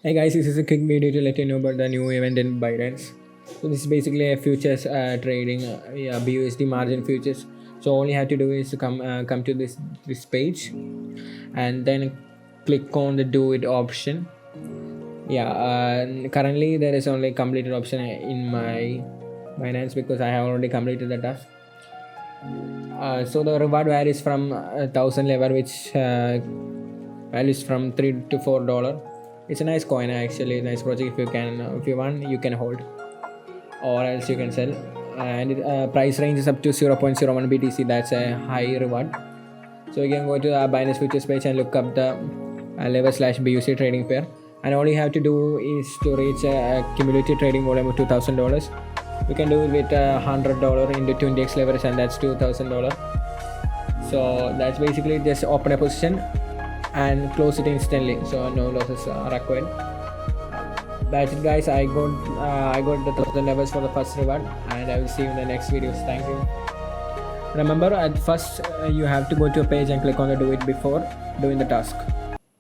Hey guys, this is a quick video to let you know about the new event in Binance. So this is basically a futures trading, BUSD margin futures. So all you have to do is to come to this page, and then click on the do it option. Currently there is only completed option in my Binance because I have already completed the task. So the reward varies from 1,000 level, which values from $3 to $4. It's a nice coin actually, nice project. If you want, you can hold, or else you can sell. And price range is up to 0.01 BTC. That's a high reward. So you can go to the Binance futures page and look up the lever/BUC trading pair. And all you have to do is to reach a cumulative trading volume of $2,000. You can do it with $100 into 20x leverage, and that's $2,000. So that's basically just open a position and close it instantly, so no losses are required. That's it guys. I got the 1,000 levels for the first reward, and I will see you in the next videos. Thank you. Remember, at first you have to go to a page and click on the do it before doing the task.